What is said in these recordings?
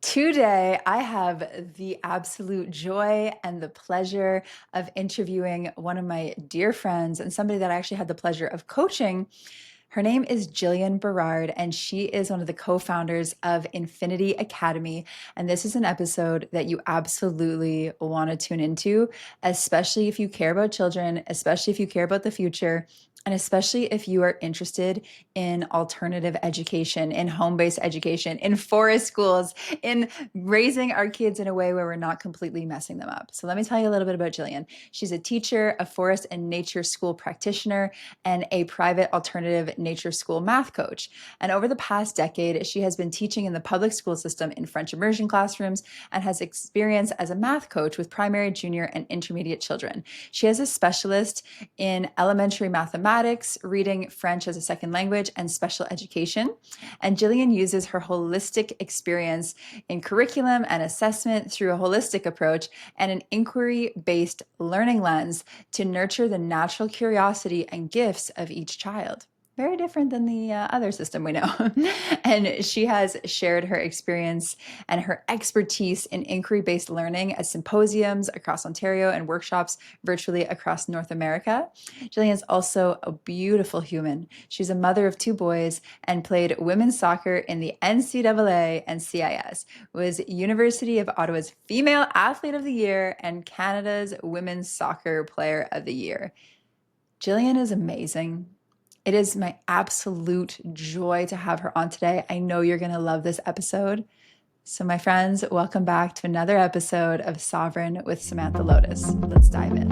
Today, I have the absolute joy and the pleasure of interviewing one of my dear friends and somebody that I actually had the pleasure of coaching. Her name is Gillian Berard, and she is one of the co founders of Infinity Academy. And this is an episode that you absolutely want to tune into, especially if you care about children, especially if you care about the future. And especially if you are interested in alternative education, in home based education, in forest schools, in raising our kids in a way where we're not completely messing them up. So, let me tell you a little bit about Gillian. She's a teacher, a forest and nature school practitioner, and a private alternative nature school math coach. And over the past decade, she has been teaching in the public school system in French immersion classrooms and has experience as a math coach with primary, junior, and intermediate children. She has a specialist in elementary mathematics, reading French as a second language, and special education. And Gillian uses her holistic experience in curriculum and assessment through a holistic approach and an inquiry-based learning lens to nurture the natural curiosity and gifts of each child. Very different than the other system we know. And she has shared her experience and her expertise in inquiry based learning at symposiums across Ontario and workshops virtually across North America. Gillian is also a beautiful human. She's a mother of two boys and played women's soccer in the NCAA and CIS, was University of Ottawa's Female Athlete of the Year and Canada's Women's Soccer Player of the Year. Gillian is amazing. It is my absolute joy to have her on today. I know you're going to love this episode. So, my friends, welcome back to another episode of Sovereign with Samantha Lotus. Let's dive in.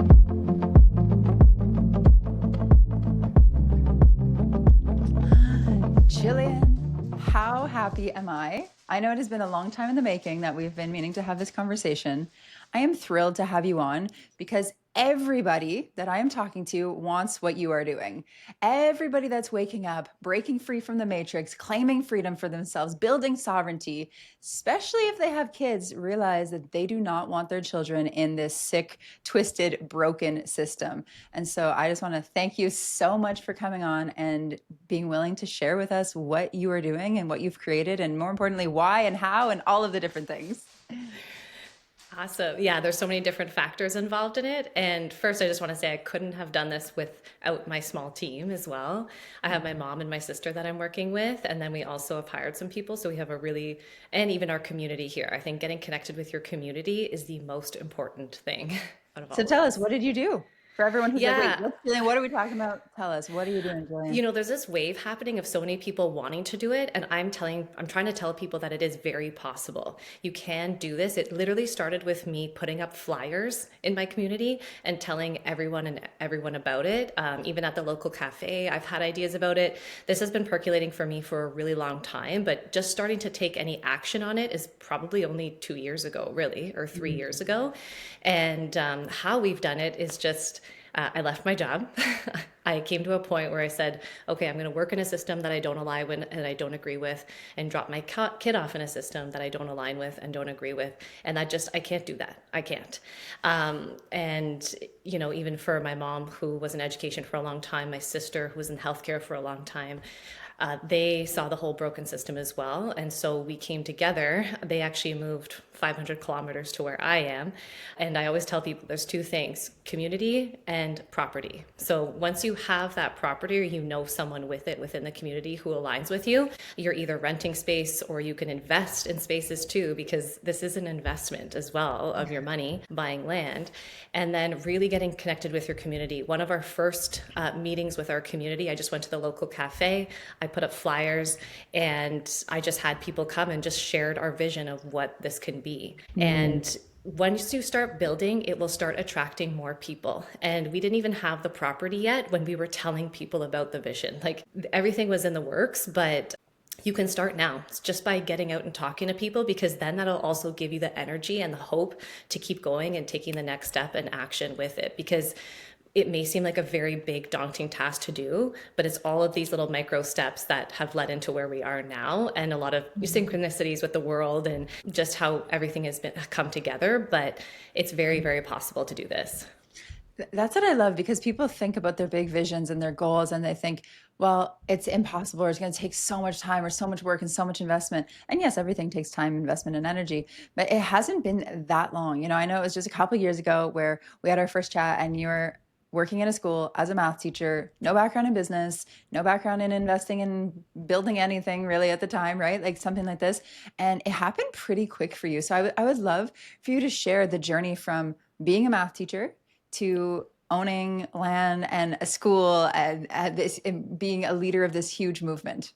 Gillian, how happy am I? I know it has been a long time in the making that we've been meaning to have this conversation. I am thrilled to have you on because everybody that I am talking to wants what you are doing. Everybody that's waking up, breaking free from the matrix, claiming freedom for themselves, building sovereignty, especially if they have kids, realize that they do not want their children in this sick, twisted, broken system. And so I just want to thank you so much for coming on and being willing to share with us what you are doing and what you've created, and more importantly, why and how and all of the different things. Awesome. Yeah, there's so many different factors involved in it. And first, I just want to say I couldn't have done this without my small team as well. I have my mom and my sister that I'm working with, and then we also have hired some people. So we have and even our community here. I think getting connected with your community is the most important thing out of all So of tell us, this. what did you do? For everyone who's like, wait, Yeah, what are we talking about? Tell us, what are you doing, Gillian? there's this wave happening of so many people wanting to do it, and I'm trying to tell people that it is very possible. You can do this. It literally started with me putting up flyers in my community and telling everyone about it. Even at the local cafe, I've had ideas about it. This has been percolating for me for a really long time, but just starting to take any action on it is probably only 2 years ago, really, or 3 years ago. And how we've done it is just I left my job. I came to a point where I said, okay, I'm going to work in a system that I don't align with and I don't agree with, and drop my kid off in a system that I don't align with and don't agree with. And I can't do that. I can't. And, even for my mom, who was in education for a long time, my sister, who was in healthcare for a long time, they saw the whole broken system as well. And so we came together. They actually moved 500 kilometers to where I am. And I always tell people there's two things: community and property. So once you have that property, or you know someone with it within the community who aligns with you, you're either renting space or you can invest in spaces too, because this is an investment as well of your money, buying land. And then really getting connected with your community. One of our first meetings with our community, I just went to the local cafe. I put up flyers and I just had people come and just shared our vision of what this can be. And once you start building, it will start attracting more people. And we didn't even have the property yet when we were telling people about the vision. Like, everything was in the works, but you can start now. It's just by getting out and talking to people, because then that'll also give you the energy and the hope to keep going and taking the next step and action with it. Because it may seem like a very big, daunting task to do, but it's all of these little micro steps that have led into where we are now, and a lot of synchronicities with the world and just how everything has come together. But it's very, very possible to do this. That's what I love because people think about their big visions and their goals and they think, well, it's impossible or it's going to take so much time or so much work and so much investment. And yes, everything takes time, investment, and energy, but it hasn't been that long. I know it was just a couple years ago where we had our first chat and you were working in a school as a math teacher, no background in business, no background in investing in building anything really at the time, right? Like something like this. And it happened pretty quick for you. So I would love for you to share the journey from being a math teacher to owning land and a school and this and being a leader of this huge movement.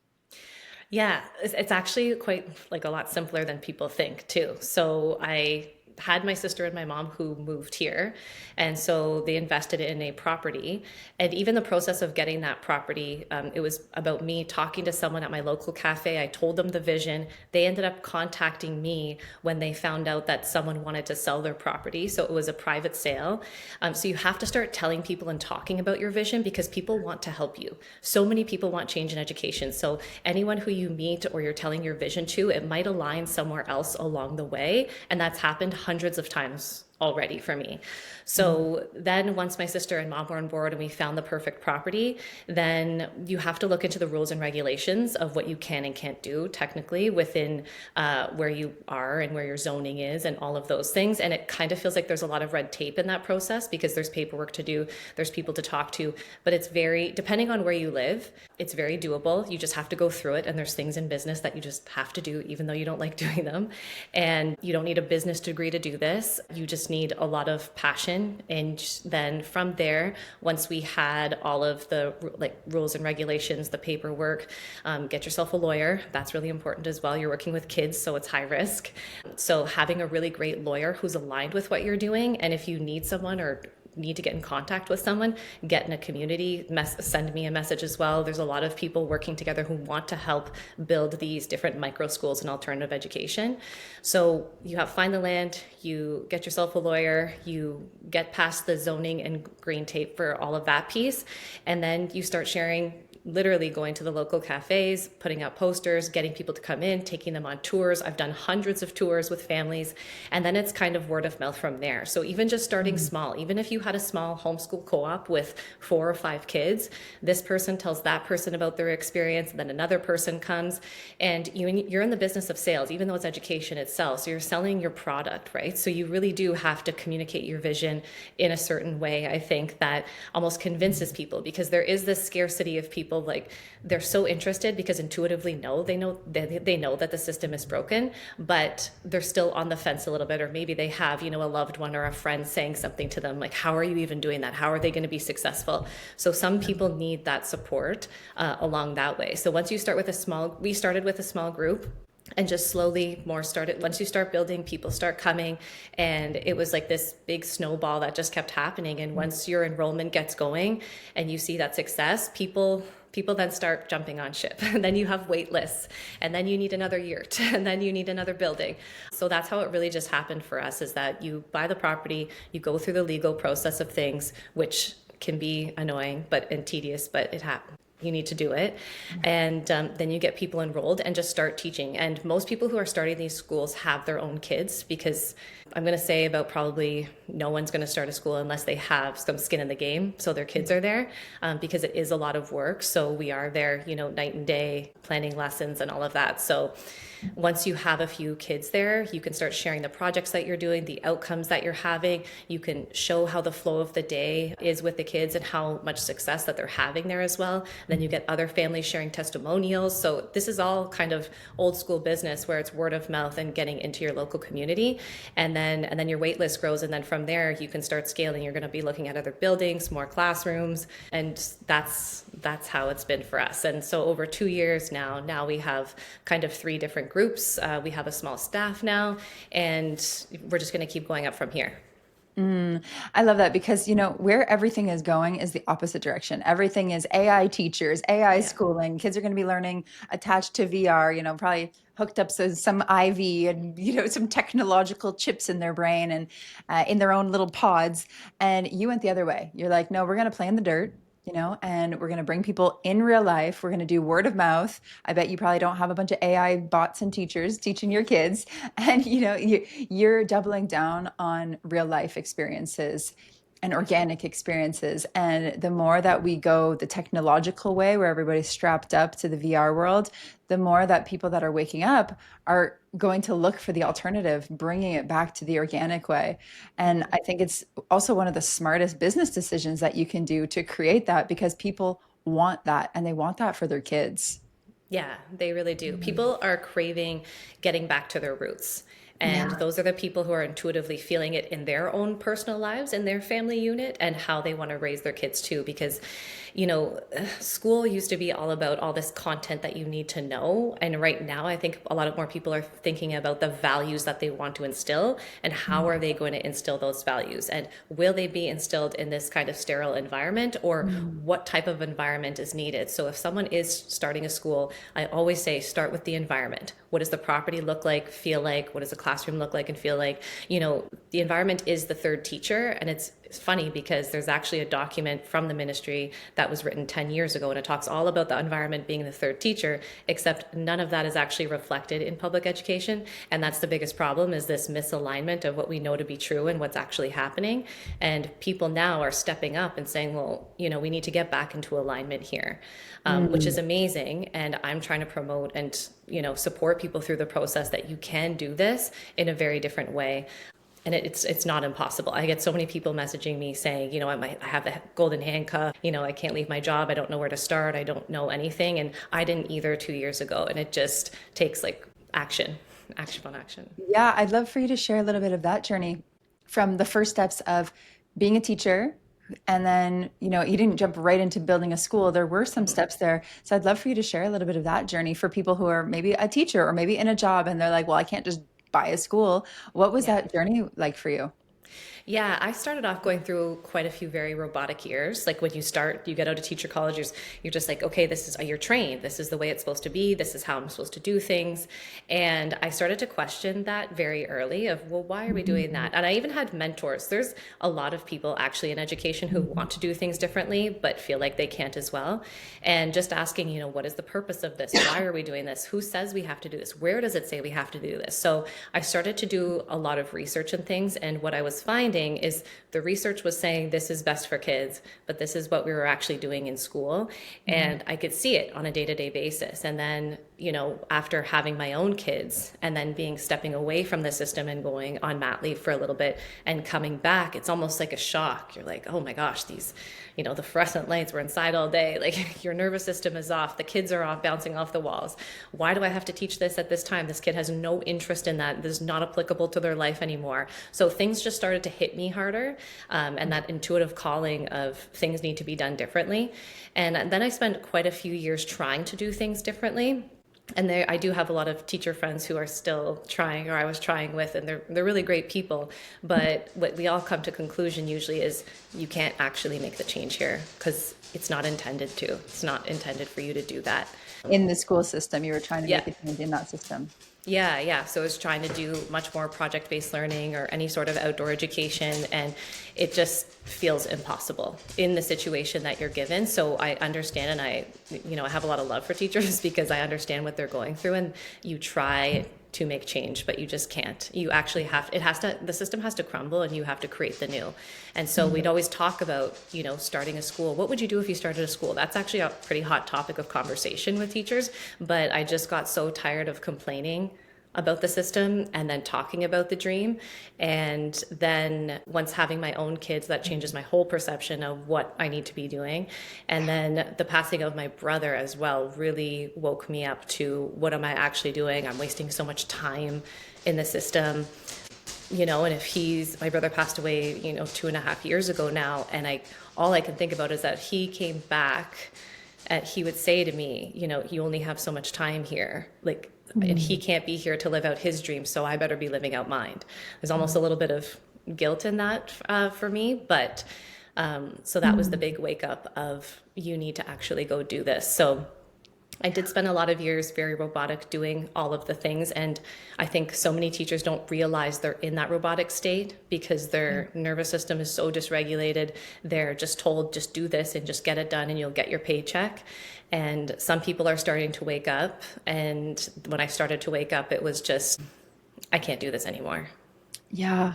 Yeah, it's actually quite like a lot simpler than people think too. So I had my sister and my mom who moved here, and so they invested in a property. And even the process of getting that property, it was about me talking to someone at my local cafe. I told them the vision. They ended up contacting me when they found out that someone wanted to sell their property. So it was a private sale. So you have to start telling people and talking about your vision because people want to help you. So many people want change in education. So anyone who you meet or you're telling your vision to, it might align somewhere else along the way. And that's happened hundreds of times already for me. So then once my sister and mom were on board and we found the perfect property, then you have to look into the rules and regulations of what you can and can't do technically within where you are and where your zoning is and all of those things. And it kind of feels like there's a lot of red tape in that process because there's paperwork to do, there's people to talk to, but it's very, depending on where you live, it's very doable. You just have to go through it. And there's things in business that you just have to do, even though you don't like doing them. And you don't need a business degree to do this. You just need a lot of passion. And then from there, once we had all of the like rules and regulations, the paperwork, get yourself a lawyer. That's really important as well. You're working with kids, so it's high risk. So having a really great lawyer who's aligned with what you're doing. And if you need someone or need to get in contact with someone, get in a community, send me a message as well. There's a lot of people working together who want to help build these different micro schools and alternative education. So you have find the land, you get yourself a lawyer, you get past the zoning and green tape for all of that piece, and then you start sharing, literally going to the local cafes, putting out posters, getting people to come in, taking them on tours. I've done hundreds of tours with families, and then it's kind of word of mouth from there. So even just starting small, even if you had a small homeschool co-op with 4 or 5 kids, this person tells that person about their experience, and then another person comes, and you're in the business of sales, even though it's education itself. So you're selling your product, right? So you really do have to communicate your vision in a certain way, I think, that almost convinces people, because there is this scarcity of people, like they're so interested because intuitively they know that the system is broken, but they're still on the fence a little bit, or maybe they have, a loved one or a friend saying something to them like, how are you even doing that? How are they going to be successful? So some people need that support along that way. So once you start with we started with a small group, and just slowly more started. Once you start building, people start coming, and it was like this big snowball that just kept happening. And once your enrollment gets going and you see that success, people then start jumping on ship. And then you have wait lists, and then you need another yurt, and then you need another building. So that's how it really just happened for us, is that you buy the property, you go through the legal process of things, which can be annoying and tedious, but it happens. You need to do it. And then you get people enrolled and just start teaching. And most people who are starting these schools have their own kids, because I'm going to say about probably no one's going to start a school unless they have some skin in the game. So their kids are there, because it is a lot of work. So we are there, night and day, planning lessons and all of that. So once you have a few kids there, you can start sharing the projects that you're doing, the outcomes that you're having. You can show how the flow of the day is with the kids and how much success that they're having there as well. Then you get other families sharing testimonials. So this is all kind of old school business where it's word of mouth and getting into your local community. And then your wait list grows. And then from there, you can start scaling. You're going to be looking at other buildings, more classrooms. And that's how it's been for us. And so over 2 years now we have kind of 3 different groups. We have a small staff now, and we're just going to keep going up from here. I love that because, where everything is going is the opposite direction. Everything is AI teachers, AI Yeah. schooling. Kids are going to be learning attached to VR, probably hooked up to some IV and, some technological chips in their brain and in their own little pods. And you went the other way. You're like, no, we're going to play in the dirt. And we're going to bring people in real life. We're going to do word of mouth. I bet you probably don't have a bunch of AI bots and teachers teaching your kids. And, you're doubling down on real life experiences. and organic experiences. And the more that we go the technological way, where everybody's strapped up to the VR world, the more that people that are waking up are going to look for the alternative, bringing it back to the organic way. And I think it's also one of the smartest business decisions that you can do to create that, because people want that and they want that for their kids. Yeah, they really do. People are craving getting back to their roots. And Yeah. those are the people who are intuitively feeling it in their own personal lives, in their family unit, and how they want to raise their kids too. Because, school used to be all about all this content that you need to know. And right now, I think a lot of more people are thinking about the values that they want to instill and how are they going to instill those values. And will they be instilled in this kind of sterile environment, or Mm. what type of environment is needed? So if someone is starting a school, I always say start with the environment. What does the property look like, feel like? What does the classroom look like and feel like? The environment is the third teacher. And it's funny because there's actually a document from the ministry that was written 10 years ago, and it talks all about the environment being the third teacher, except none of that is actually reflected in public education. And that's the biggest problem, is this misalignment of what we know to be true and what's actually happening. And people now are stepping up and saying, well, we need to get back into alignment here, which is amazing. And I'm trying to promote and support people through the process that you can do this in a very different way. And it's not impossible. I get so many people messaging me saying, I have the golden handcuff, I can't leave my job. I don't know where to start. I don't know anything. And I didn't either 2 years ago. And it just takes like action on action. Yeah, I'd love for you to share a little bit of that journey, from the first steps of being a teacher. And then, you didn't jump right into building a school. There were some steps there. So I'd love for you to share a little bit of that journey for people who are maybe a teacher or maybe in a job and they're like, well, I can't just buy a school. What was Yeah. that journey like for you? Yeah, I started off going through quite a few very robotic years. Like when you get out of teacher college, you're just like, okay, you're trained. This is the way it's supposed to be. This is how I'm supposed to do things. And I started to question that very early of, well, why are we doing that? And I even had mentors. There's a lot of people actually in education who want to do things differently, but feel like they can't as well. And just asking, what is the purpose of this? Why are we doing this? Who says we have to do this? Where does it say we have to do this? So I started to do a lot of research and things. And what I was finding is the research was saying this is best for kids, but this is what we were actually doing in school. And I could see it on a day-to-day basis. And then, after having my own kids and then stepping away from the system and going on mat leave for a little bit and coming back, it's almost like a shock. You're like, oh my gosh, these, the fluorescent lights were inside all day. Like your nervous system is off. The kids are off, bouncing off the walls. Why do I have to teach this at this time? This kid has no interest in that. This is not applicable to their life anymore. So things just started to hit me harder. And that intuitive calling of things need to be done differently. And then I spent quite a few years trying to do things differently. And I do have a lot of teacher friends who are still trying, or I was trying with, and they're really great people. But what we all come to conclusion usually is you can't actually make the change here because it's not intended to. It's not intended for you to do that. In the school system, you were trying to Yeah. make a change in that system. Yeah. So I was trying to do much more project-based learning or any sort of outdoor education, and it just feels impossible in the situation that you're given. So I understand, and I have a lot of love for teachers because I understand what they're going through, and you try to make change, but you just can't. You actually the system has to crumble and you have to create the new. And so we'd always talk about, starting a school. What would you do if you started a school? That's actually a pretty hot topic of conversation with teachers, but I just got so tired of complaining about the system and then talking about the dream. And then once having my own kids, that changes my whole perception of what I need to be doing. And then the passing of my brother as well really woke me up to, what am I actually doing? I'm wasting so much time in the system. And if my brother passed away, 2.5 years ago now, and all I can think about is that he came back and he would say to me, you only have so much time here. And he can't be here to live out his dreams, so I better be living out mine. There's almost a little bit of guilt in that for me, but so that was the big wake up of, you need to actually go do this. So I did spend a lot of years very robotic doing all of the things. And I think so many teachers don't realize they're in that robotic state because their nervous system is so dysregulated. They're just told, just do this and just get it done and you'll get your paycheck. And some people are starting to wake up. And when I started to wake up, it was just, I can't do this anymore. Yeah.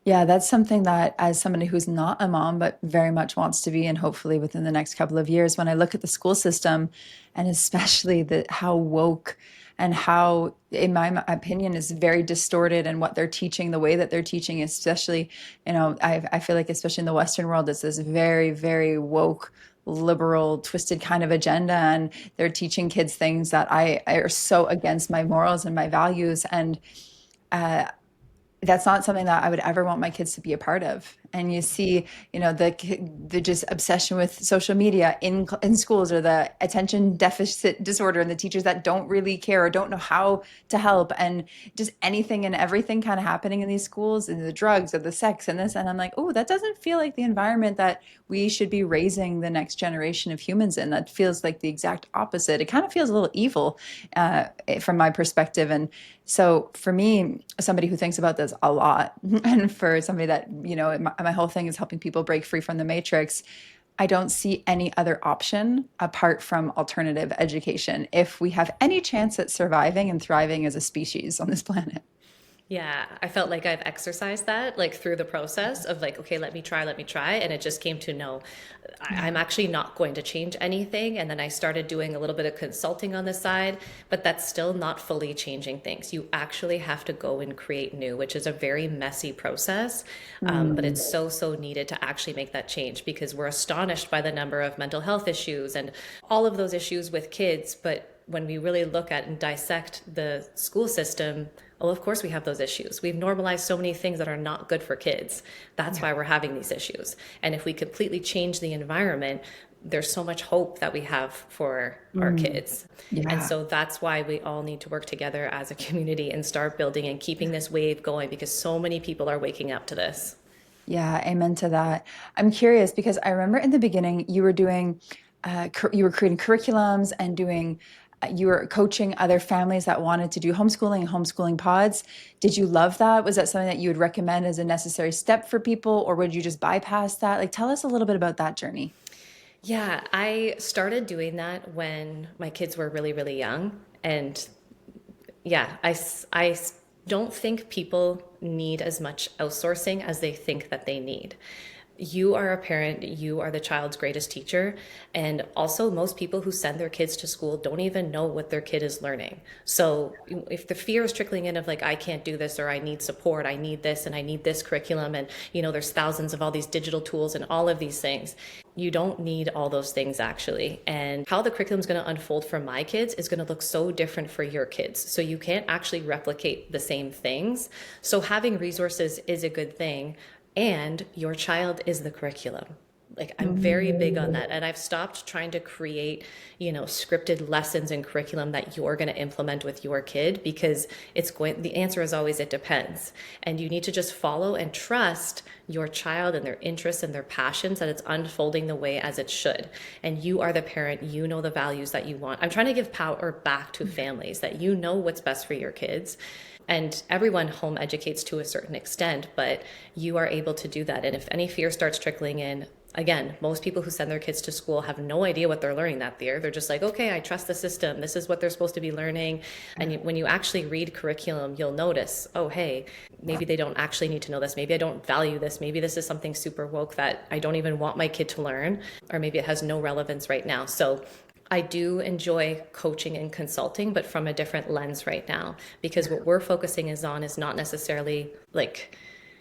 Yeah, that's something that, as somebody who's not a mom, but very much wants to be, and hopefully within the next couple of years, when I look at the school system and especially the how woke and how, in my opinion, is very distorted and what they're teaching, the way that they're teaching, especially, I feel like, especially in the Western world, it's this very, very woke, liberal, twisted kind of agenda. And they're teaching kids things that I are so against my morals and my values. And that's not something that I would ever want my kids to be a part of. And you see, the just obsession with social media in schools, or the attention deficit disorder, and the teachers that don't really care or don't know how to help, and just anything and everything kind of happening in these schools, and the drugs or the sex and this. And I'm like, oh, that doesn't feel like the environment that we should be raising the next generation of humans in. That feels like the exact opposite. It kind of feels a little evil, from my perspective. And so for me, somebody who thinks about this a lot, and for somebody that, my whole thing is helping people break free from the matrix, I don't see any other option apart from alternative education if we have any chance at surviving and thriving as a species on this planet. Yeah, I felt like I've exercised that like through the process of like, okay, let me try. And it just came to no, Yeah. I'm actually not going to change anything. And then I started doing a little bit of consulting on the side, but that's still not fully changing things. You actually have to go and create new, which is a very messy process. But Mm, it's so, so needed to actually make that change because we're astonished by the number of mental health issues and all of those issues with kids. But when we really look at and dissect the school system, well, of course we have those issues. We've normalized so many things that are not good for kids. That's yeah. why we're having these issues. And if we completely change the environment, there's so much hope that we have for our Mm, kids. And yeah. so that's why we all need to work together as a community and start building and keeping this wave going because so many people are waking up to this. Yeah, amen to that. I'm curious because I remember in the beginning you were doing, you were creating curriculums and you were coaching other families that wanted to do homeschooling and homeschooling pods. Did you love that? Was that something that you would recommend as a necessary step for people, or would you just bypass that? Like, tell us a little bit about that journey. Yeah, I started doing that when my kids were really, really young. And yeah, don't think people need as much outsourcing as they think that they need. You are a parent, you are the child's greatest teacher. And also, most people who send their kids to school don't even know what their kid is learning. So, if the fear is trickling in of like, I can't do this, or I need support, I need this, and I need this curriculum, and there's thousands of all these digital tools and all of these things. You don't need all those things actually. And how the curriculum is going to unfold for my kids is going to look so different for your kids. So, you can't actually replicate the same things. So, having resources is a good thing and your child is the curriculum. Like I'm very big on that, and I've stopped trying to create scripted lessons and curriculum that you're going to implement with your kid because the answer is always it depends, and you need to just follow and trust your child and their interests and their passions, that it's unfolding the way as it should. And you are the parent, you know the values that you want. I'm trying to give power back to families, that you know what's best for your kids. And everyone home educates to a certain extent, but you are able to do that. And if any fear starts trickling in, again, most people who send their kids to school have no idea what they're learning that year. They're just like, okay, I trust the system. This is what they're supposed to be learning. And when you actually read curriculum, you'll notice, oh, hey, maybe they don't actually need to know this. Maybe I don't value this. Maybe this is something super woke that I don't even want my kid to learn, or maybe it has no relevance right now. So I do enjoy coaching and consulting, but from a different lens right now, because what we're focusing is not necessarily like,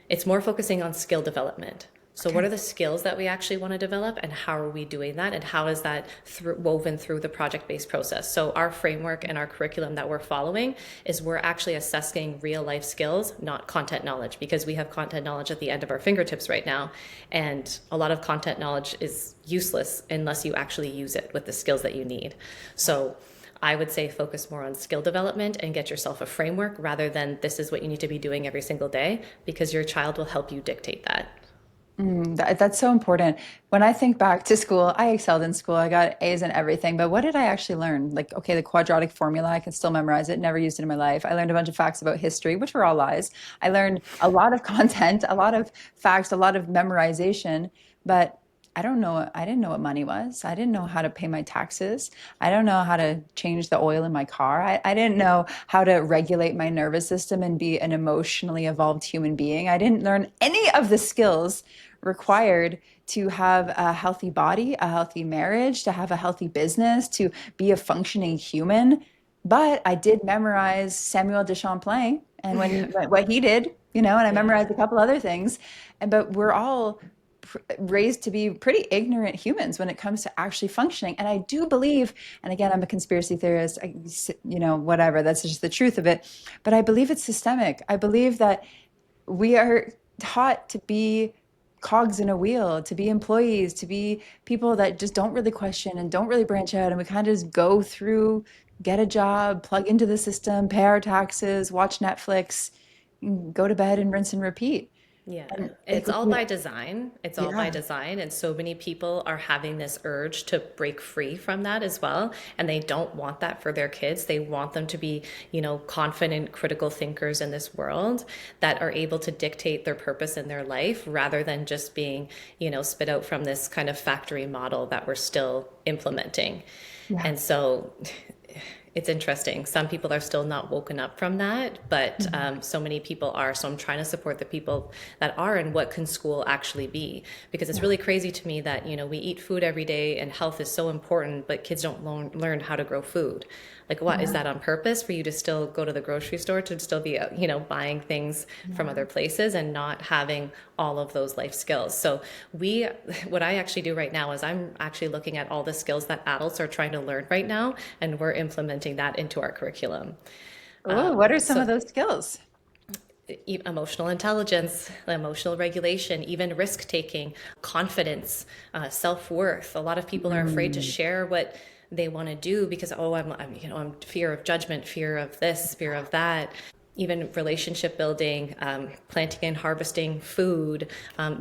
it's more focusing on skill development. So what Okay. are the skills that we actually want to develop, and how are we doing that, and how is that woven through the project-based process? So our framework and our curriculum that we're following is we're actually assessing real life skills, not content knowledge, because we have content knowledge at the end of our fingertips right now. And a lot of content knowledge is useless unless you actually use it with the skills that you need. So I would say focus more on skill development and get yourself a framework rather than this is what you need to be doing every single day, because your child will help you dictate that. That's so important. When I think back to school, I excelled in school. I got A's in everything. But what did I actually learn? Like, okay, the quadratic formula, I can still memorize it, never used it in my life. I learned a bunch of facts about history, which were all lies. I learned a lot of content, a lot of facts, a lot of memorization. But I didn't know what money was. I didn't know how to pay my taxes. I don't know how to change the oil in my car. I didn't know how to regulate my nervous system and be an emotionally evolved human being. I didn't learn any of the skills required to have a healthy body, a healthy marriage, to have a healthy business, to be a functioning human. But I did memorize Samuel de Champlain and what he did, and I memorized a Yeah. couple other things. But we're all raised to be pretty ignorant humans when it comes to actually functioning. And I do believe, and again, I'm a conspiracy theorist, whatever, that's just the truth of it. But I believe it's systemic. I believe that we are taught to be cogs in a wheel, to be employees, to be people that just don't really question and don't really branch out. And we kind of just go through, get a job, plug into the system, pay our taxes, watch Netflix, go to bed and rinse and repeat. Yeah, And it's all by design. It's all by yeah, design. And so many people are having this urge to break free from that as well. And they don't want that for their kids. They want them to be, confident, critical thinkers in this world that are able to dictate their purpose in their life rather than just being, spit out from this kind of factory model that we're still implementing. yeah. And so it's interesting. Some people are still not woken up from that, but so many people are. So I'm trying to support the people that are, and what can school actually be? Because it's really crazy to me that, we eat food every day and health is so important, but kids don't learn how to grow food. Like, what is that on purpose for you to still go to the grocery store, to still be, buying things from other places and not having all of those life skills? So what I actually do right now is I'm actually looking at all the skills that adults are trying to learn right now, and we're implementing that into our curriculum. Oh, what are some of So those skills? emotional intelligence, emotional regulation, even risk taking, confidence, self-worth. A lot of people are afraid to share what they want to do because, oh, I'm fear of judgment, fear of this, fear of that. Even relationship building, planting and harvesting food,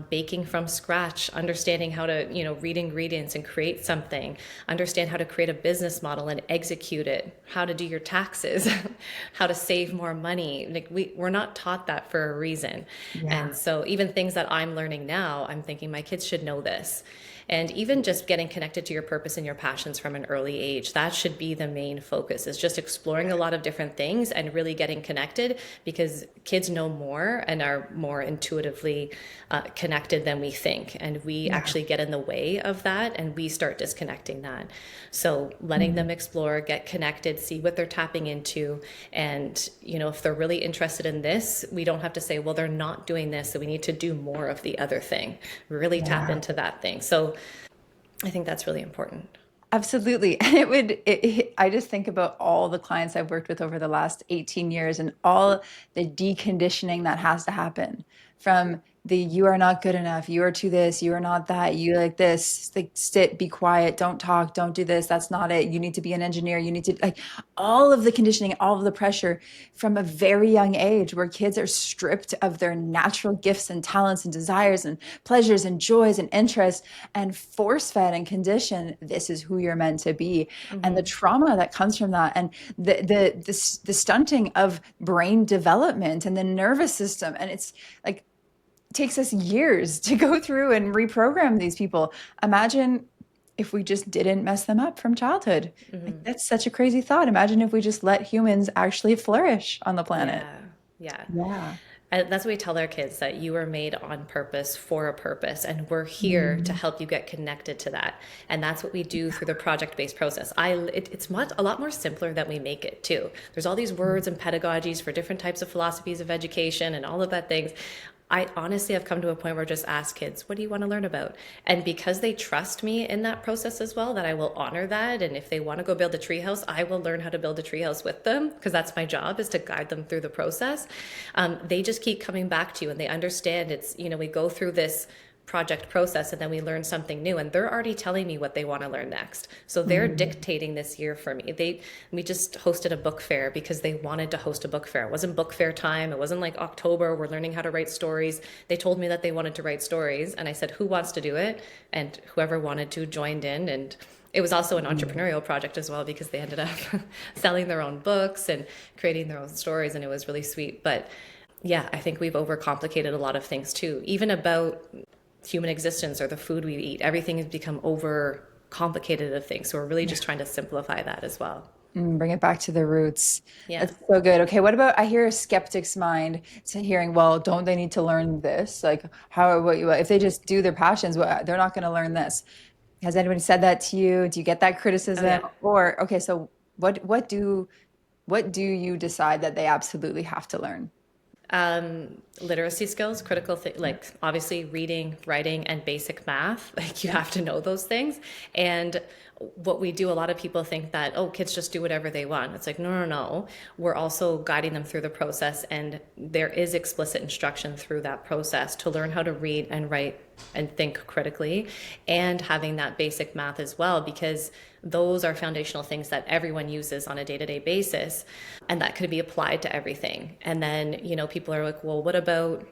baking from scratch, understanding how to, read ingredients and create something, understand how to create a business model and execute it, how to do your taxes, how to save more money. Like we're not taught that for a reason. Yeah. And so even things that I'm learning now, I'm thinking my kids should know this. And even just getting connected to your purpose and your passions from an early age, that should be the main focus, is just exploring a lot of different things and really getting connected, because kids know more and are more intuitively connected than we think. And we Yeah. actually get in the way of that and we start disconnecting that. So letting them explore, get connected, see what they're tapping into. And, if they're really interested in this, we don't have to say, well, they're not doing this, so we need to do more of the other thing. Really tap Yeah. into that thing. So I think that's really important. Absolutely. And I just think about all the clients I've worked with over the last 18 years and all the deconditioning that has to happen from the you are not good enough, you are to this, you are not that, you like this, like sit, be quiet, don't talk, don't do this, that's not it. You need to be an engineer, you need to like all of the conditioning, all of the pressure from a very young age where kids are stripped of their natural gifts and talents and desires and pleasures and joys and interests and force fed and conditioned. This is who you're meant to be, and the Mm-hmm. trauma that comes from that, and the stunting of brain development and the nervous system, and it's like takes us years to go through and reprogram these people. Imagine if we just didn't mess them up from childhood. Like Mm-hmm. that's such a crazy thought. Imagine if we just let humans actually flourish on the planet. Yeah. Yeah. Yeah. And that's what we tell our kids, that you were made on purpose for a purpose, and we're here to Mm. help you get connected to that. And that's what we do through the project-based process. It's a lot more simpler than we make it too. There's all these words and pedagogies for different types of philosophies of education and all of that things. I honestly have come to a point where I just ask kids, what do you want to learn about? And because they trust me in that process as well, that I will honor that. And if they want to go build a treehouse, I will learn how to build a treehouse with them, because that's my job, is to guide them through the process. They just keep coming back to you, and they understand it's, we go through this project process and then we learn something new, and they're already telling me what they want to learn next. So they're Mm. dictating this year for me. We just hosted a book fair because they wanted to host a book fair. It wasn't book fair time. It wasn't like October, we're learning how to write stories. They told me that they wanted to write stories, and I said, who wants to do it? And whoever wanted to joined in. And it was also an entrepreneurial project as well, because they ended up selling their own books and creating their own stories, and it was really sweet. But yeah, I think we've overcomplicated a lot of things too, even about human existence or the food we eat. Everything has become over complicated of things. So we're really just trying to simplify that as well. Bring it back to the roots. Yeah. That's so good. Okay, what about I hear a skeptic's mind to hearing, well, don't they need to learn this? Like, what if they just do their passions, they're not going to learn this. Has anybody said that to you? Do you get that Oh criticism? yeah. Or okay, so what do you decide that they absolutely have to learn? Literacy skills, like obviously reading, writing, and basic math. Like you Yeah. have to know those things. And what we do, a lot of people think that, oh, kids just do whatever they want. It's like, no, no, no. We're also guiding them through the process, and there is explicit instruction through that process to learn how to read and write and think critically, and having that basic math as well, because those are foundational things that everyone uses on a day-to-day basis, and that could be applied to everything. And then, people are like, well, what about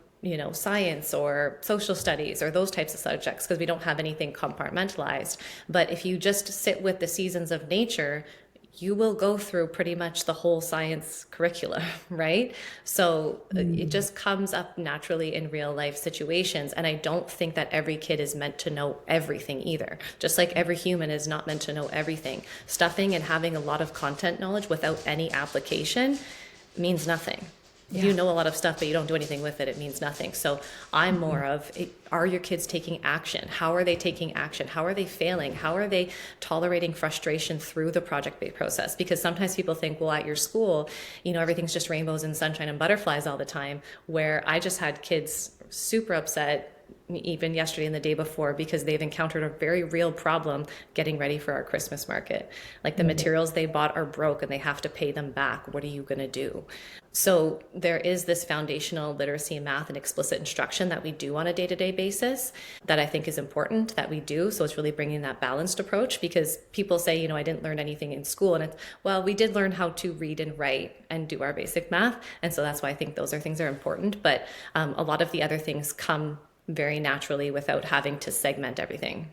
science or social studies or those types of subjects, because we don't have anything compartmentalized. But if you just sit with the seasons of nature, you will go through pretty much the whole science curricula, right? So it just comes up naturally in real life situations. And I don't think that every kid is meant to know everything either. Just like every human is not meant to know everything. Stuffing and having a lot of content knowledge without any application means nothing. If you know a lot of stuff, but you don't do anything with it, it means nothing. So I'm more of, are your kids taking action? How are they taking action? How are they failing? How are they tolerating frustration through the project-based process? Because sometimes people think, well, at your school, everything's just rainbows and sunshine and butterflies all the time, where I just had kids super upset even yesterday and the day before because they've encountered a very real problem getting ready for our Christmas market. Like the materials they bought are broke and they have to pay them back. What are you going to do? So there is this foundational literacy in math and explicit instruction that we do on a day-to-day basis that I think is important that we do. So it's really bringing that balanced approach, because people say, I didn't learn anything in school. And it's, well, we did learn how to read and write and do our basic math. And so that's why I think those are things that are important. But a lot of the other things come very naturally without having to segment everything.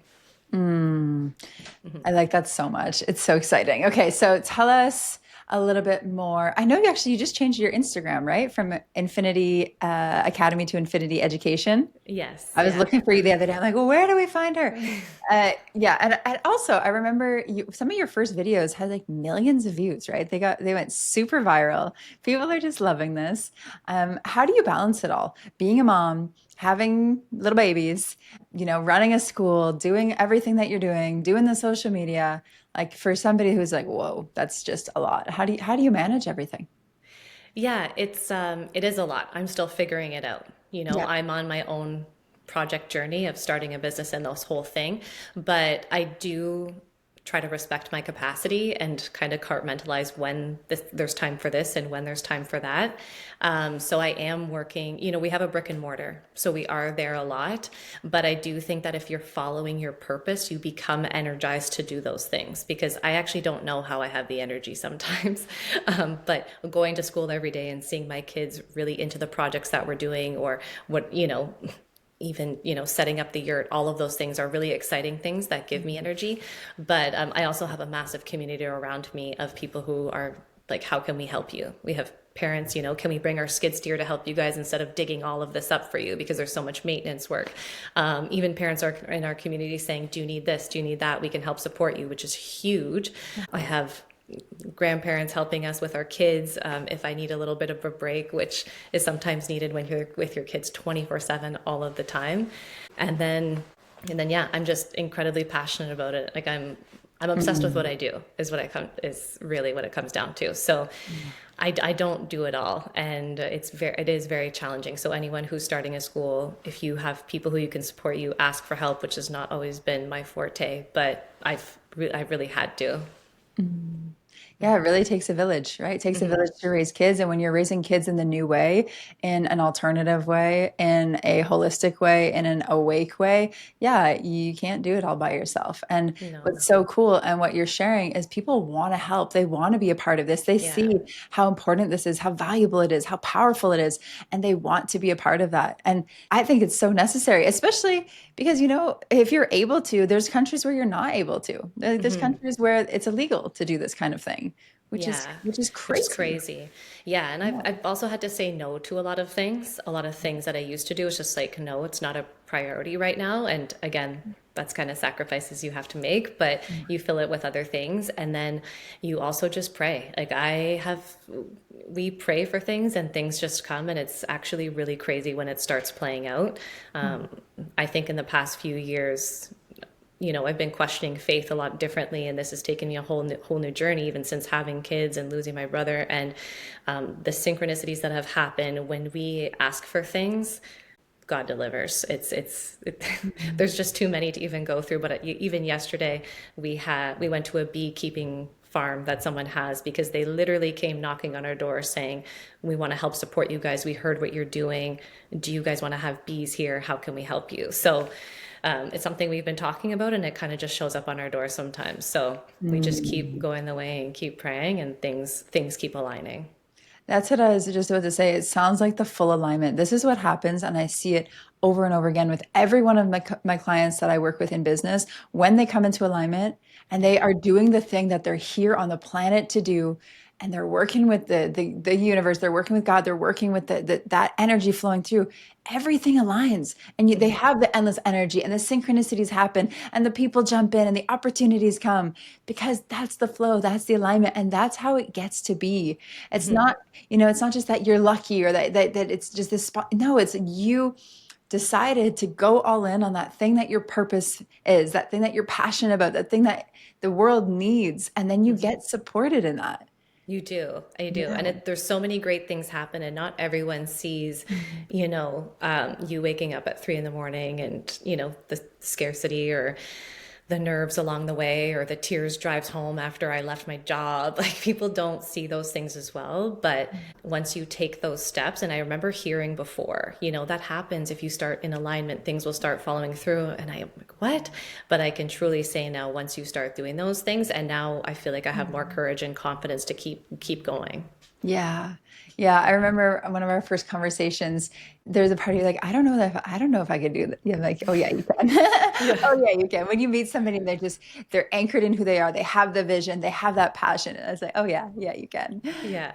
I like that so much. It's so exciting. Okay, so tell us a little bit more. I know you just changed your Instagram, right? From Infinity Academy to Infinity Education. Yes. I was Yeah. looking for you the other day. I'm like, well, where do we find her? Yeah, and also I remember some of your first videos had like millions of views, right? They went super viral. People are just loving this. How do you balance it all? Being a mom, having little babies, running a school, doing everything that you're doing the social media. Like for somebody who's like, whoa, that's just a lot. How do you manage everything? Yeah, it is a lot. I'm still figuring it out. Yeah. I'm on my own project journey of starting a business and this whole thing, but I do try to respect my capacity and kind of compartmentalize when there's time for this and when there's time for that. So I am working, we have a brick and mortar, so we are there a lot, but I do think that if you're following your purpose, you become energized to do those things, because I actually don't know how I have the energy sometimes. But going to school every day and seeing my kids really into the projects that we're doing, or what, even setting up the yurt, all of those things are really exciting things that give me energy. But I also have a massive community around me of people who are like, how can we help you? We have parents, can we bring our skid steer to help you guys instead of digging all of this up for you, because there's so much maintenance work. Even parents are in our community saying, do you need this, do you need that, we can help support you, which is huge. I have grandparents helping us with our kids, if I need a little bit of a break, which is sometimes needed when you're with your kids 24/7 all of the time. And then yeah, I'm just incredibly passionate about it. Like I'm obsessed with what I do is really what it comes down to. So I don't do it all, and it is very challenging. So anyone who's starting a school, if you have people who you can support you, ask for help, which has not always been my forte, but I've really had to. Yeah, it really takes a village, right? It takes a village to raise kids. And when you're raising kids in the new way, in an alternative way, in a holistic way, in an awake way, yeah, you can't do it all by yourself. And No. what's so cool and what you're sharing is people want to help. They want to be a part of this. They Yeah. see how important this is, how valuable it is, how powerful it is, and they want to be a part of that. And I think it's so necessary, especially because, if you're able to, there's countries where you're not able to. There's countries where it's illegal to do this kind of thing, Yeah, which is which is crazy. crazy. Yeah, and I've Yeah. I've also had to say no to a lot of things. A lot of things that I used to do is just like, no, it's not a priority right now. And again, that's kind of sacrifices you have to make, but you fill it with other things. And then you also just pray. Like we pray for things and things just come, and it's actually really crazy when it starts playing out. Um, I think in the past few years, I've been questioning faith a lot differently, and this has taken me a whole new journey, even since having kids and losing my brother, and the synchronicities that have happened when we ask for things. God delivers. There's just too many to even go through. But even yesterday, we went to a beekeeping farm that someone has, because they literally came knocking on our door saying, "We want to help support you guys. We heard what you're doing. Do you guys want to have bees here? How can we help you?" So it's something we've been talking about, and it kind of just shows up on our door sometimes. So we just keep Mm. going the way and keep praying, and things keep aligning. That's what I was just about to say. It sounds like the full alignment. This is what happens, and I see it over and over again with every one of my clients that I work with in business. When they come into alignment and they are doing the thing that they're here on the planet to do, and they're working with the universe, they're working with God, they're working with that energy flowing through. Everything aligns, and they Mm-hmm. have the endless energy, and the synchronicities happen, and the people jump in, and the opportunities come because that's the flow, that's the alignment, and that's how it gets to be. It's Mm-hmm. not, it's not just that you're lucky or that it's just this spot. No, it's you decided to go all in on that thing that your purpose is, that thing that you're passionate about, that thing that the world needs, and then you get supported in that. You do. I do. Yeah. And there's so many great things happen, and not everyone sees, you waking up at 3 in the morning, and, the scarcity or the nerves along the way, or the tears drives home after I left my job. Like, people don't see those things as well. But once you take those steps, and I remember hearing before, that happens if you start in alignment, things will start following through. And I am like, what? But I can truly say now, once you start doing those things, and now I feel like I have more courage and confidence to keep going. Yeah. Yeah. I remember one of our first conversations, there's a party like, I don't know if I could do that. Yeah, like, oh yeah, you can. Yeah. Oh yeah, you can. When you meet somebody and they're anchored in who they are, they have the vision, they have that passion. And I was like, oh yeah, yeah, you can. Yeah.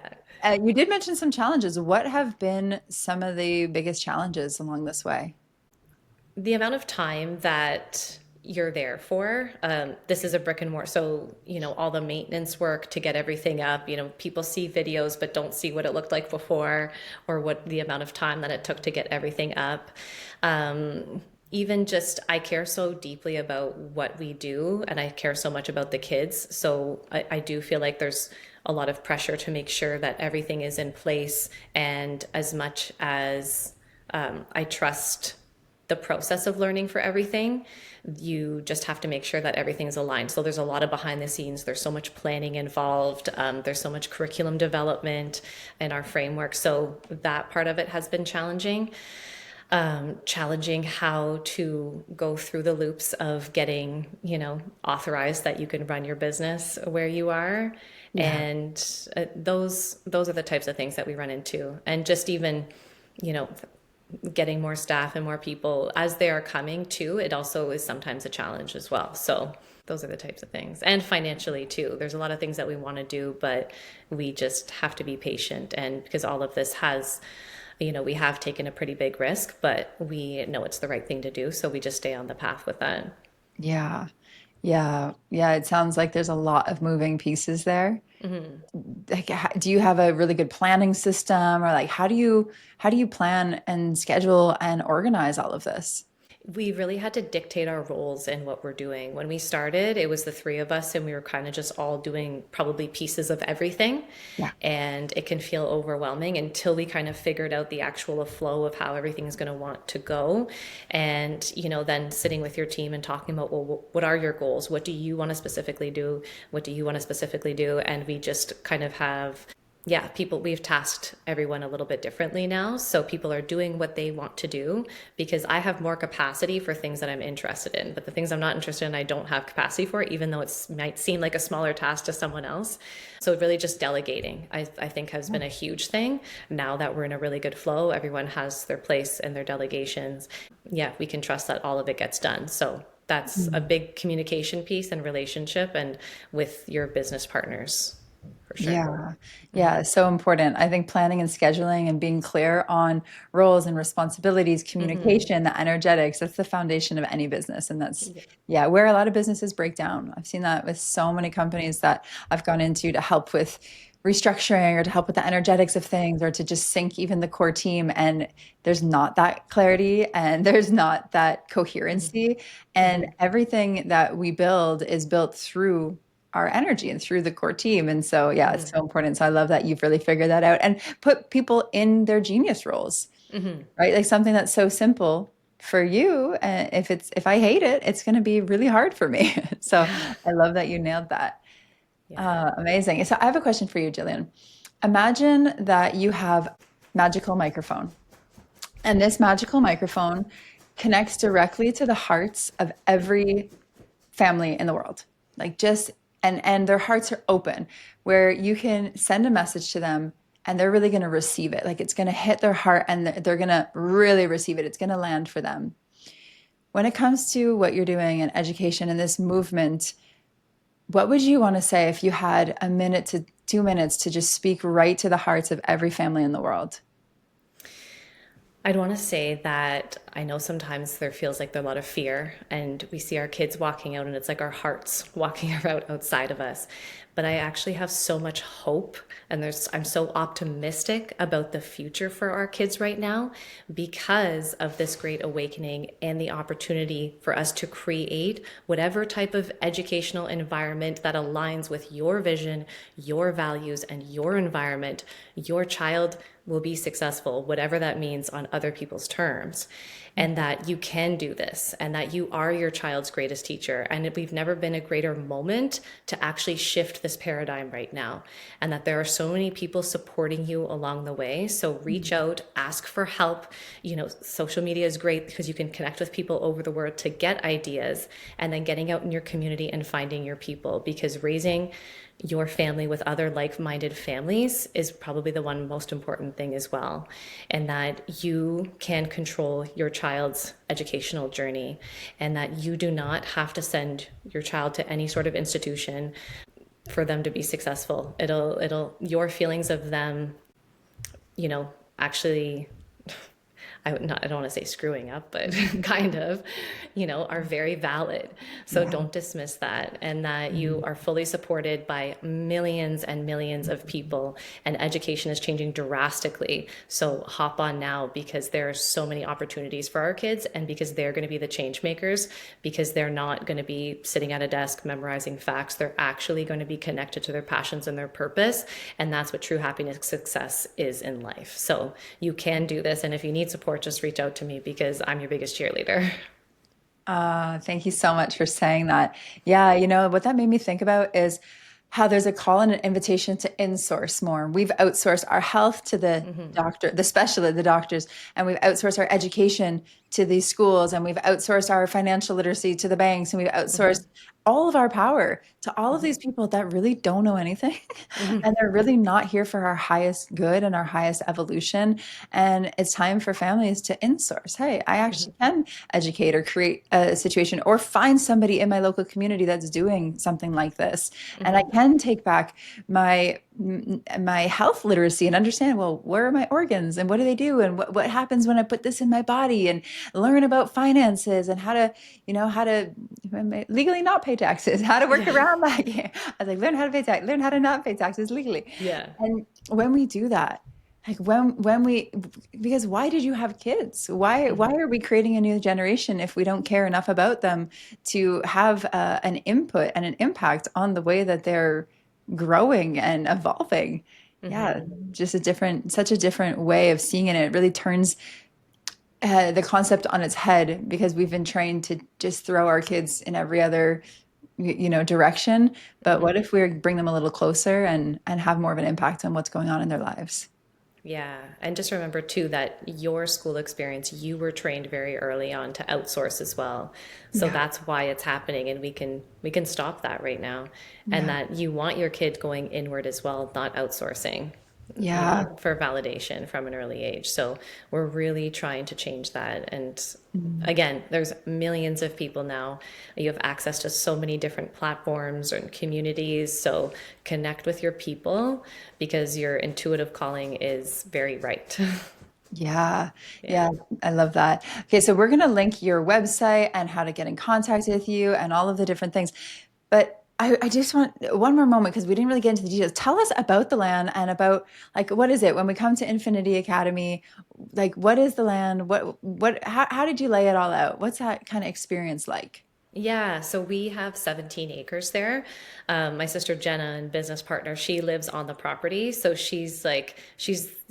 You did mention some challenges. What have been some of the biggest challenges along this way? The amount of time that you're there for, this is a brick and mortar, so all the maintenance work to get everything up, people see videos but don't see what it looked like before, or what the amount of time that it took to get everything up. Even just, I care so deeply about what we do, and I care so much about the kids, so I do feel like there's a lot of pressure to make sure that everything is in place. And as much as I trust the process of learning for everything, you just have to make sure that everything's aligned. So there's a lot of behind the scenes. There's so much planning involved. There's so much curriculum development in our framework. So that part of it has been challenging. Challenging how to go through the loops of getting, authorized that you can run your business where you are. Yeah. And those are the types of things that we run into. And just even, you know, getting more staff and more people as they are coming too, it also is sometimes a challenge as well. So those are the types of things. And financially too, there's a lot of things that we want to do, but we just have to be patient. And because all of this has, we have taken a pretty big risk, but we know it's the right thing to do, so we just stay on the path with that. Yeah. Yeah. Yeah. It sounds like there's a lot of moving pieces there. Like, do you have a really good planning system, or like how do you plan and schedule and organize all of this? We really had to dictate our roles in what we're doing. When we started, it was the three of us, and we were kind of just all doing probably pieces of everything. Yeah. And it can feel overwhelming until we kind of figured out the actual flow of how everything's going to want to go. And, then sitting with your team and talking about, well, what are your goals? What do you want to specifically do? What do you want to specifically do? And we just kind of have, yeah, we've tasked everyone a little bit differently now. So people are doing what they want to do, because I have more capacity for things that I'm interested in. But the things I'm not interested in, I don't have capacity for, even though it might seem like a smaller task to someone else. So really just delegating, I think, has been a huge thing. Now that we're in a really good flow, everyone has their place and their delegations. Yeah, we can trust that all of it gets done. So that's a big communication piece and relationship, and with your business partners, for sure. Yeah. Yeah. So important. I think planning and scheduling and being clear on roles and responsibilities, Hmm. communication, the energetics, that's the foundation of any business. And that's, Yeah. yeah, where a lot of businesses break down. I've seen that with so many companies that I've gone into to help with restructuring or to help with the energetics of things or to just sync even the core team. And there's not that clarity and there's not that Hmm. coherency. And Hmm. everything that we build is built through our energy and through the core team. And so, yeah, it's Hmm. so important. So I love that you've really figured that out and put people in their genius roles, Hmm. right? Like something that's so simple for you. If I hate it, it's going to be really hard for me. So Yeah. I love that you nailed that. Yeah. Amazing. So I have a question for you, Jillian. Imagine that you have magical microphone and this magical microphone connects directly to the hearts of every family in the world. Like just and their hearts are open where you can send a message to them and they're really going to receive it. Like it's going to hit their heart and they're going to really receive it. It's going to land for them. When it comes to what you're doing in education and this movement, what would you want to say if you had a minute to 2 minutes to just speak right to the hearts of every family in the world? I'd want to say that I know sometimes there feels like there's a lot of fear, and we see our kids walking out, and it's like our hearts walking out outside of us. But I actually have so much hope, and I'm so optimistic about the future for our kids right now because of this great awakening and the opportunity for us to create whatever type of educational environment that aligns with your vision, your values, and your environment. Your child will be successful, whatever that means on other people's terms, and that you can do this, and that you are your child's greatest teacher. And we've never been a greater moment to actually shift this paradigm right now, and that there are so many people supporting you along the way. So reach out, ask for help. Social media is great because you can connect with people over the word to get ideas, and then getting out in your community and finding your people, because raising your family with other like-minded families is probably the one most important thing as well. And that you can control your child's educational journey, and that you do not have to send your child to any sort of institution for them to be successful. Your feelings of them, actually, I don't want to say screwing up, but kind of, are very valid. So Yeah. don't dismiss that, and that you are fully supported by millions and millions of people, and education is changing drastically. So hop on now, because there are so many opportunities for our kids, and because they're going to be the change makers, because they're not going to be sitting at a desk memorizing facts. They're actually going to be connected to their passions and their purpose. And that's what true happiness, success is in life. So you can do this. And if you need support, just reach out to me, because I'm your biggest cheerleader. Thank you so much for saying that. Yeah, what that made me think about is how there's a call and an invitation to insource more. We've outsourced our health to the Hmm. doctor, the specialist, the doctors, and we've outsourced our education to these schools, and we've outsourced our financial literacy to the banks, and we've Hmm. outsourced all of our power to all of Hmm. these people that really don't know anything. Hmm. And they're really not here for our highest good and our highest evolution. And it's time for families to insource. Hey, I actually can educate or create a situation or find somebody in my local community that's doing something like this. And I Hmm. can take back my health literacy and understand, well, where are my organs and what do they do and what happens when I put this in my body, and learn about finances and how to legally not pay taxes, how to work Yeah. around that. I was like, learn how to pay tax, learn how to not pay taxes legally. Yeah. And when we do that, like when we, because why did you have kids? Why Hmm. are we creating a new generation if we don't care enough about them to have an input and an impact on the way that they're growing and evolving? Yeah, Hmm. just such a different way of seeing it. It really turns the concept on its head because we've been trained to just throw our kids in every other direction. But Hmm. what if we bring them a little closer and have more of an impact on what's going on in their lives? Yeah. And just remember too that your school experience, you were trained very early on to outsource as well. So Yeah, that's why it's happening, and we can stop that right now. And yeah. that you want your kid going inward as well, not outsourcing. Yeah. for validation from an early age. So we're really trying to change that. And Mm. again, there's millions of people now. You have access to so many different platforms and communities. So connect with your people because your intuitive calling is very right. Yeah, Yeah. yeah, I love that. Okay, so we're going to link your website and how to get in contact with you and all of the different things. But I just want one more moment because we didn't really get into the details. Tell us about the land and about like what is it when we come to Infinity Academy? Like what is the land? How did you lay it all out? What's that kind of experience like? Yeah, so we have 17 acres there. My sister Jenna and business partner, she lives on the property. So she's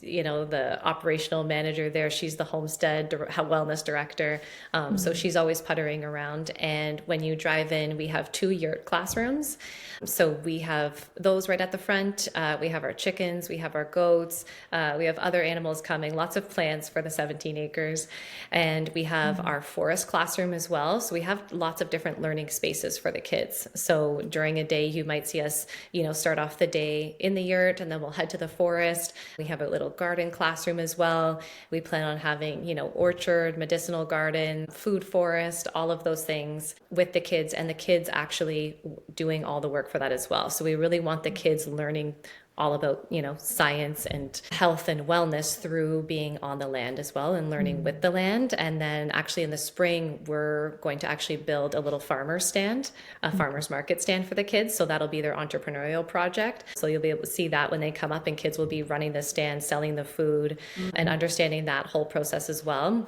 the operational manager there. She's the wellness director. So Mm. she's always puttering around. And when you drive in, we have two yurt classrooms. So we have those right at the front. We have our chickens, we have our goats, we have other animals coming, lots of plants for the 17 acres. And we have Mm. our forest classroom as well. So we have lots of different learning spaces for the kids. So during a day, you might see us, start off the day in the yurt and then we'll head to the forest. We have a little garden classroom as well. We plan on having, orchard, medicinal garden, food forest, all of those things with the kids and the kids actually doing all the work for that as well. So we really want the kids learning all about science and health and wellness through being on the land as well and learning with Mm. the land. And then actually in the spring we're going to actually build a little farmer's market stand for the kids, so that'll be their entrepreneurial project. So you'll be able to see that when they come up and kids will be running the stand, selling the food, and Mm. understanding that whole process as well.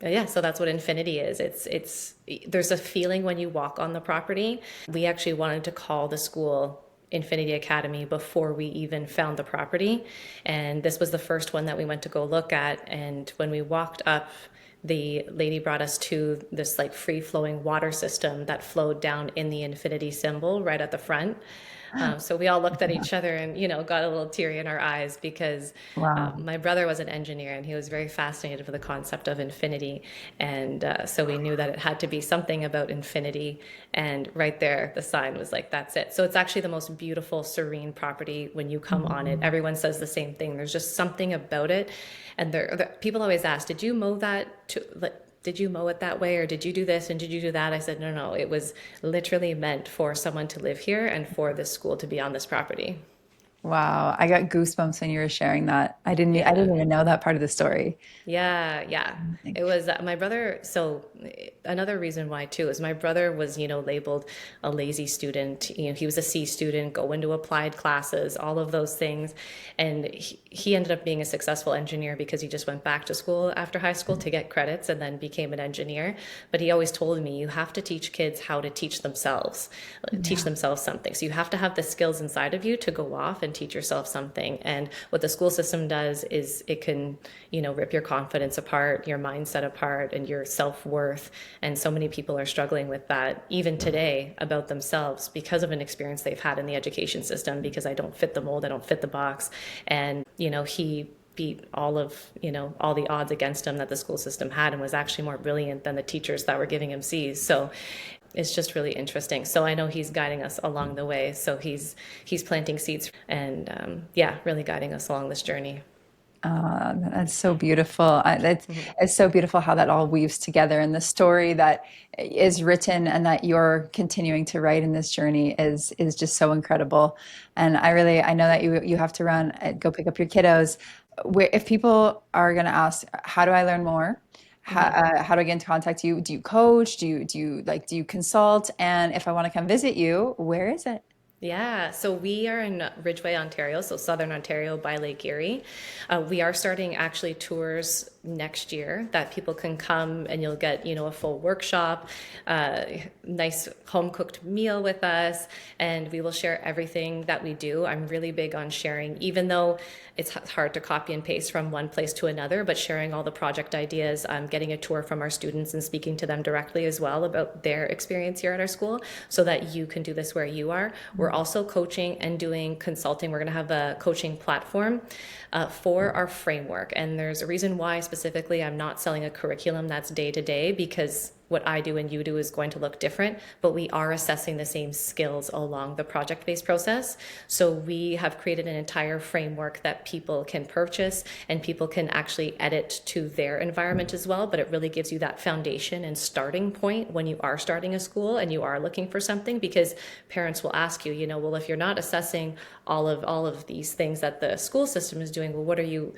Yeah, so that's what Infinity is. It's there's a feeling when you walk on the property. We actually wanted to call the school Infinity Academy before we even found the property, and this was the first one that we went to go look at. And when we walked up, the lady brought us to this like free flowing water system that flowed down in the infinity symbol right at the front. So we all looked at each other and, got a little teary in our eyes because Wow. my brother was an engineer and he was very fascinated with the concept of infinity. And so we knew that it had to be something about infinity. And right there, the sign was like, that's it. So it's actually the most beautiful, serene property when you come on it. Mm. Everyone says the same thing. There's just something about it. And people always ask, did you mow that to, like, did you mow it that way or did you do this and did you do that? I said, no, no, it was literally meant for someone to live here and for this school to be on this property. Wow, I got goosebumps when you were sharing that. I Yeah. didn't even know that part of the story. Yeah, yeah. It was my brother. So another reason why too is my brother was, labeled a lazy student. He was a C student, go into applied classes, all of those things. And he ended up being a successful engineer because he just went back to school after high school to get credits and then became an engineer. But he always told me you have to teach kids how to teach Yeah. themselves something. So you have to have the skills inside of you to go off and teach yourself something. And what the school system does is it can, rip your confidence apart, your mindset apart, and your self-worth. And so many people are struggling with that even today about themselves because of an experience they've had in the education system, because I don't fit the mold, I don't fit the box. And, he beat all the odds against him that the school system had and was actually more brilliant than the teachers that were giving him C's. So it's just really interesting. So I know he's guiding us along the way. So he's planting seeds and yeah, really guiding us along this journey. That's so beautiful. It's so beautiful how that all weaves together, and the story that is written and that you're continuing to write in this journey is just so incredible. And I know that you have to run, go pick up your kiddos. If people are going to ask, how do I learn more? How do I get into contact you? Do you coach? Do you consult? And if I want to come visit you, where is it? Yeah, so we are in Ridgeway, Ontario, so Southern Ontario by Lake Erie. We are starting actually tours next year that people can come and you'll get, a full workshop, nice home cooked meal with us, and we will share everything that we do. I'm really big on sharing, even though it's hard to copy and paste from one place to another, but sharing all the project ideas, getting a tour from our students and speaking to them directly as well about their experience here at our school so that you can do this where you are. We're also coaching and doing consulting. We're going to have a coaching platform for our framework. And there's a reason why specifically I'm not selling a curriculum that's day to day, because what I do and you do is going to look different, but we are assessing the same skills along the project-based process. So we have created an entire framework that people can purchase and people can actually edit to their environment as well, but it really gives you that foundation and starting point when you are starting a school and you are looking for something, because parents will ask you, well, if you're not assessing all of these things that the school system is doing, well, what are you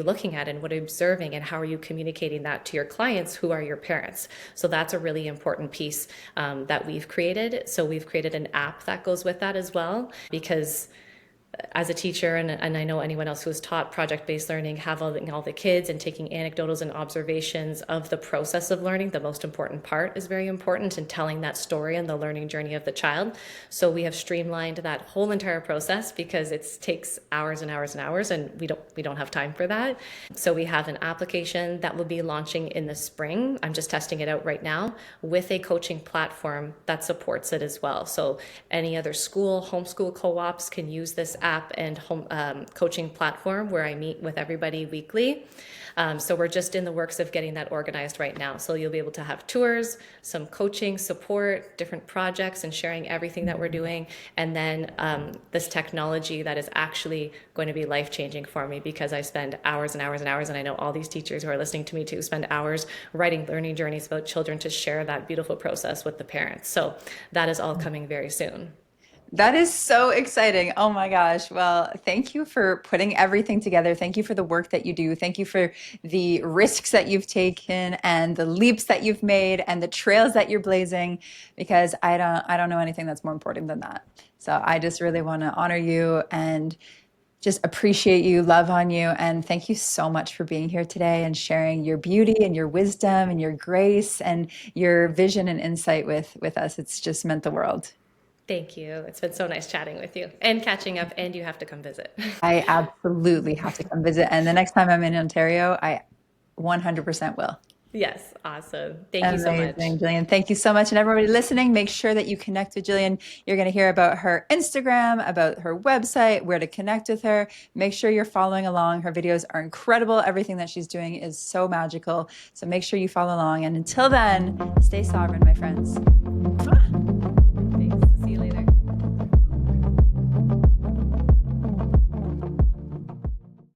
looking at and what are you observing and how are you communicating that to your clients who are your parents? So that's a really important piece that we've created. So we've created an app that goes with that as well, because as a teacher, and I know anyone else who has taught project-based learning, having all the kids and taking anecdotals and observations of the process of learning, the most important part is very important in telling that story and the learning journey of the child. So we have streamlined that whole entire process because it takes hours and hours and hours, and we don't have time for that. So we have an application that will be launching in the spring. I'm just testing it out right now with a coaching platform that supports it as well. So any other school, homeschool co-ops can use this app and home coaching platform where I meet with everybody weekly. So we're just in the works of getting that organized right now. So you'll be able to have tours, some coaching support, different projects, and sharing everything that we're doing. And then this technology that is actually going to be life-changing for me, because I spend hours and hours and hours, and I know all these teachers who are listening to me too spend hours writing learning journeys about children to share that beautiful process with the parents. So that is all coming very soon. That is so exciting. Oh my gosh. Well, thank you for putting everything together. Thank you for the work that you do. Thank you for the risks that you've taken and the leaps that you've made and the trails that you're blazing, because I don't know anything that's more important than that. So I just really want to honor you and just appreciate you, love on you, and thank you so much for being here today and sharing your beauty and your wisdom and your grace and your vision and insight with us. It's just meant the world. Thank you. It's been so nice chatting with you and catching up, and you have to come visit. I absolutely have to come visit. And the next time I'm in Ontario, I 100% will. Yes, awesome. Thank you so much. Amazing, Gillian. Thank you so much. And everybody listening, make sure that you connect with Gillian. You're going to hear about her Instagram, about her website, where to connect with her. Make sure you're following along. Her videos are incredible. Everything that she's doing is so magical. So make sure you follow along. And until then, stay sovereign, my friends.